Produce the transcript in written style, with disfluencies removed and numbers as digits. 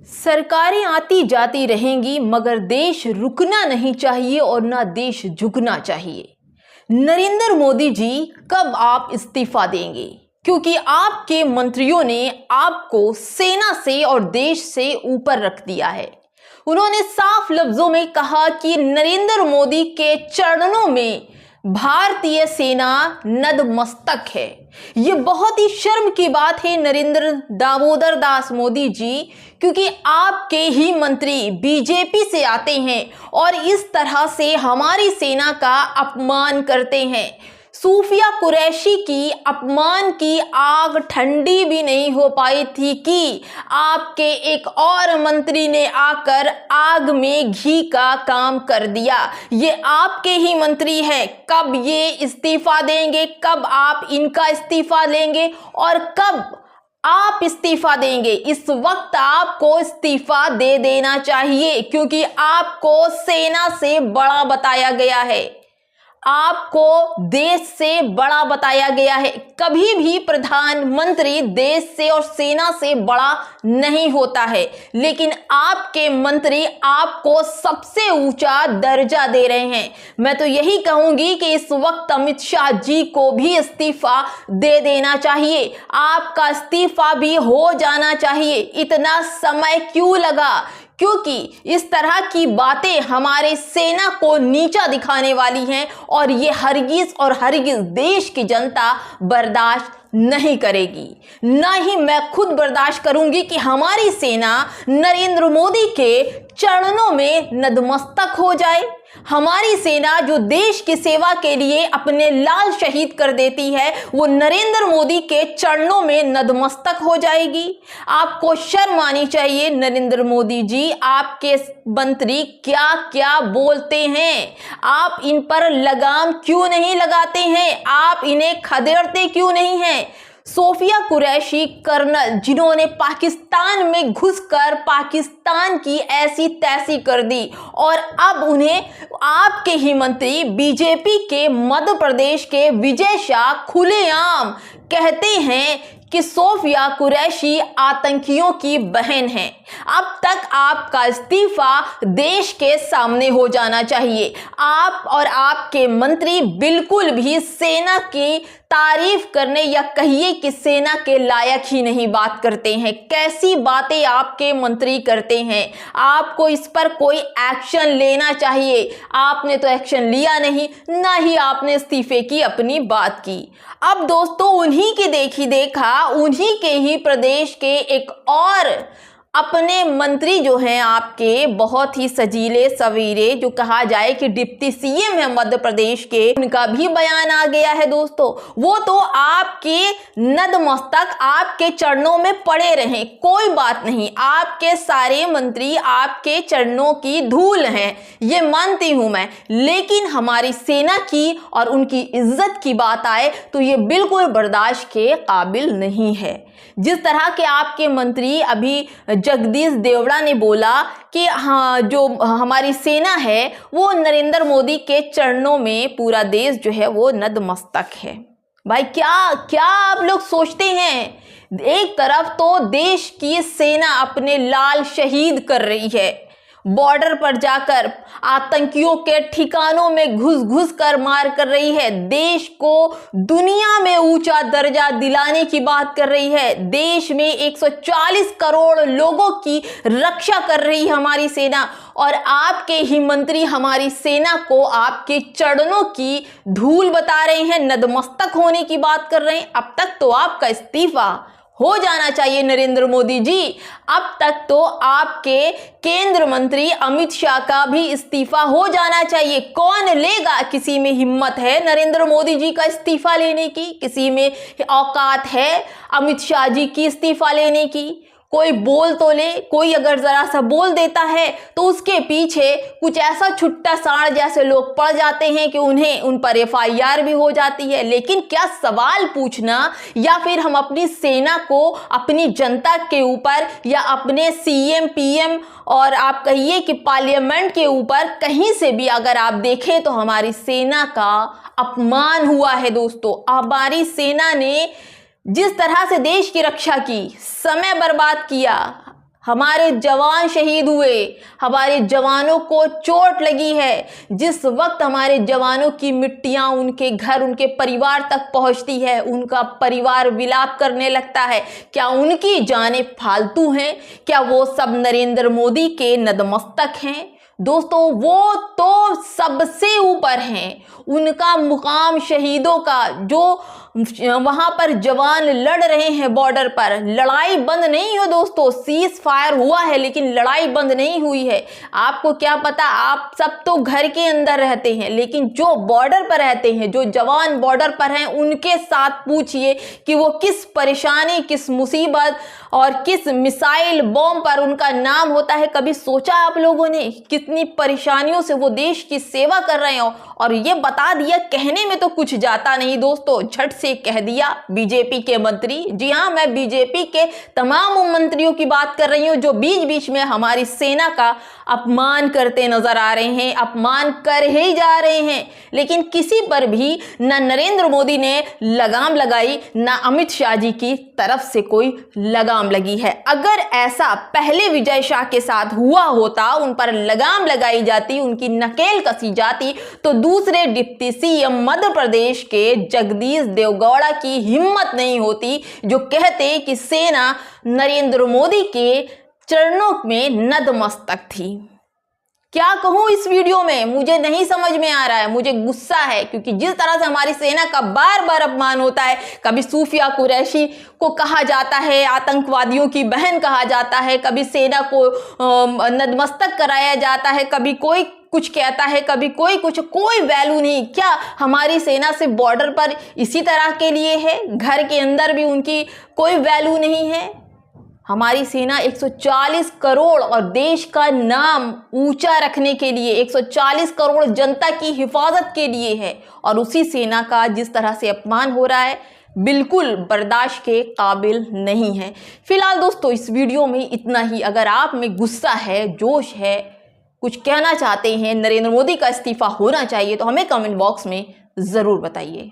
सरकारें आती जाती रहेंगी मगर देश रुकना नहीं चाहिए और ना देश झुकना चाहिए। नरेंद्र मोदी जी कब आप इस्तीफा देंगे? क्योंकि आपके मंत्रियों ने आपको सेना से और देश से ऊपर रख दिया है। उन्होंने साफ लफ्जों में कहा कि नरेंद्र मोदी के चरणों में भारतीय सेना नतमस्तक है। ये बहुत ही शर्म की बात है नरेंद्र दामोदर दास मोदी जी, क्योंकि आपके ही मंत्री बीजेपी से आते हैं और इस तरह से हमारी सेना का अपमान करते हैं। सूफिया कुरैशी की अपमान की आग ठंडी भी नहीं हो पाई थी कि आपके एक और मंत्री ने आकर आग में घी का काम कर दिया। ये आपके ही मंत्री हैं। कब ये इस्तीफा देंगे? कब आप इनका इस्तीफा लेंगे और कब आप इस्तीफा देंगे? इस वक्त आपको इस्तीफा दे देना चाहिए, क्योंकि आपको सेना से बड़ा बताया गया है, आपको देश से बड़ा बताया गया है। कभी भी प्रधानमंत्री देश से और सेना से बड़ा नहीं होता है, लेकिन आपके मंत्री आपको सबसे ऊंचा दर्जा दे रहे हैं। मैं तो यही कहूंगी कि इस वक्त अमित शाह जी को भी इस्तीफा दे देना चाहिए। आपका इस्तीफा भी हो जाना चाहिए। इतना समय क्यों लगा? क्योंकि इस तरह की बातें हमारे सेना को नीचा दिखाने वाली हैं और ये हरगिज और हरगिज देश की जनता बर्दाश्त नहीं करेगी। ना ही मैं खुद बर्दाश्त करूंगी कि हमारी सेना नरेंद्र मोदी के चरणों में नतमस्तक हो जाए। हमारी सेना जो देश की सेवा के लिए अपने लाल शहीद कर देती है, वो नरेंद्र मोदी के चरणों में नतमस्तक हो जाएगी। आपको शर्म आनी चाहिए नरेंद्र मोदी जी। आपके मंत्री क्या क्या बोलते हैं? आप इन पर लगाम क्यों नहीं लगाते हैं? आप इन्हें खदेड़ते क्यों नहीं हैं? सूफिया कुरैशी कर्नल, जिन्होंने पाकिस्तान में घुसकर पाकिस्तान की ऐसी तैसी कर दी, और अब उन्हें आपके ही मंत्री बीजेपी के मध्य प्रदेश के विजय शाह खुलेआम कहते हैं कि सूफिया कुरैशी आतंकियों की बहन है। अब तक आपका इस्तीफा देश के सामने हो जाना चाहिए। आप और आपके मंत्री बिल्कुल भी सेना की तारीफ करने या कहिए कि सेना के लायक ही नहीं बात करते हैं। कैसी बातें आपके मंत्री करते हैं। आपको इस पर कोई एक्शन लेना चाहिए। आपने तो एक्शन लिया नहीं, ना ही आपने इस्तीफे की अपनी बात की। अब दोस्तों, उन्हीं की देखी देखा उन्हीं के ही प्रदेश के एक और अपने मंत्री जो हैं आपके, बहुत ही सजीले सवीरे, जो कहा जाए कि डिप्टी सीएम है मध्य प्रदेश के, उनका भी बयान आ गया है दोस्तों। वो तो आपके नतमस्तक आपके चरणों में पड़े रहें, कोई बात नहीं। आपके सारे मंत्री आपके चरणों की धूल हैं, ये मानती हूं मैं, लेकिन हमारी सेना की और उनकी इज्जत की बात आए तो ये बिल्कुल बर्दाश्त के काबिल नहीं है। जिस तरह के आपके मंत्री अभी जगदीश देवड़ा ने बोला कि हाँ, जो हमारी सेना है वो नरेंद्र मोदी के चरणों में पूरा देश जो है वो नतमस्तक है। भाई क्या क्या आप लोग सोचते हैं? एक तरफ तो देश की सेना अपने लाल शहीद कर रही है, बॉर्डर पर जाकर आतंकियों के ठिकानों में घुस घुस कर मार कर रही है, देश को दुनिया में ऊंचा दर्जा दिलाने की बात कर रही है, देश में 140 करोड़ लोगों की रक्षा कर रही है हमारी सेना, और आपके ही मंत्री हमारी सेना को आपके चरणों की धूल बता रहे हैं, नतमस्तक होने की बात कर रहे हैं। अब तक तो आपका इस्तीफा हो जाना चाहिए नरेंद्र मोदी जी। अब तक तो आपके केंद्र मंत्री अमित शाह का भी इस्तीफा हो जाना चाहिए। कौन लेगा? किसी में हिम्मत है नरेंद्र मोदी जी का इस्तीफा लेने की? किसी में औकात है अमित शाह जी की इस्तीफा लेने की? कोई बोल तो ले। कोई अगर जरा सा बोल देता है तो उसके पीछे कुछ ऐसा छुट्टा साड़ जैसे लोग पड़ जाते हैं कि उन्हें उन पर FIR भी हो जाती है। लेकिन क्या सवाल पूछना या फिर हम अपनी सेना को अपनी जनता के ऊपर या अपने CM PM और आप कहिए कि पार्लियामेंट के ऊपर कहीं से भी अगर आप देखें तो हमारी सेना का अपमान हुआ है दोस्तों। हमारी सेना ने जिस तरह से देश की रक्षा की, समय बर्बाद किया, हमारे जवान शहीद हुए, हमारे जवानों को चोट लगी है। जिस वक्त हमारे जवानों की मिट्टियां उनके घर, उनके परिवार तक पहुंचती है, उनका परिवार विलाप करने लगता है। क्या उनकी जानें फालतू हैं? क्या वो सब नरेंद्र मोदी के नतमस्तक हैं? दोस्तों, वो तो सबसे ऊपर हैं। उनका मुकाम शहीदों का, जो वहां पर जवान लड़ रहे हैं बॉर्डर पर, लड़ाई बंद नहीं हो दोस्तों, सीज फायर हुआ है लेकिन लड़ाई बंद नहीं हुई है। आपको क्या पता, आप सब तो घर के अंदर रहते हैं, लेकिन जो बॉर्डर पर रहते हैं, जो जवान बॉर्डर पर हैं, उनके साथ पूछिए कि वो किस परेशानी, किस मुसीबत और किस मिसाइल बॉम्ब पर उनका नाम होता है। कभी सोचा आप लोगों ने कितनी परेशानियों से वो देश की सेवा कर रहे हो? और ये बता दिया, कहने में तो कुछ जाता नहीं दोस्तों, झट से कह दिया बीजेपी के मंत्री। जी हाँ, मैं बीजेपी के तमाम मंत्रियों की बात कर रही हूं जो बीच बीच में हमारी सेना का अपमान करते नजर आ रहे हैं, अपमान कर ही जा रहे हैं। लेकिन किसी पर भी ना नरेंद्र मोदी ने लगाम लगाई, ना अमित शाह जी की तरफ से कोई लगाम लगी है। अगर ऐसा पहले विजय शाह के साथ हुआ होता, उन पर लगाम लगाई जाती, उनकी नकेल कसी जाती, तो दूसरे डिप्टी सीएम मध्य प्रदेश के जगदीश देवगौड़ा की हिम्मत नहीं होती जो कहते कि सेना नरेंद्र मोदी के चरणों में नतमस्तक थी। क्या कहूं इस वीडियो में, मुझे नहीं समझ में आ रहा है। मुझे गुस्सा है क्योंकि जिस तरह से हमारी सेना का बार बार अपमान होता है, कभी सूफिया कुरैशी को कहा जाता है, आतंकवादियों की बहन कहा जाता है, कभी सेना को नतमस्तक कराया जाता है, कभी कोई कुछ कहता है, कभी कोई कुछ, कोई वैल्यू नहीं। क्या हमारी सेना से बॉर्डर पर इसी तरह के लिए है? घर के अंदर भी उनकी कोई वैल्यू नहीं है? हमारी सेना 140 करोड़ और देश का नाम ऊंचा रखने के लिए, 140 करोड़ जनता की हिफाजत के लिए है, और उसी सेना का जिस तरह से अपमान हो रहा है, बिल्कुल बर्दाश्त के काबिल नहीं है। फिलहाल दोस्तों, इस वीडियो में इतना ही। अगर आप में गुस्सा है, जोश है, कुछ कहना चाहते हैं, नरेंद्र मोदी का इस्तीफा होना चाहिए, तो हमें कमेंट बॉक्स में ज़रूर बताइए।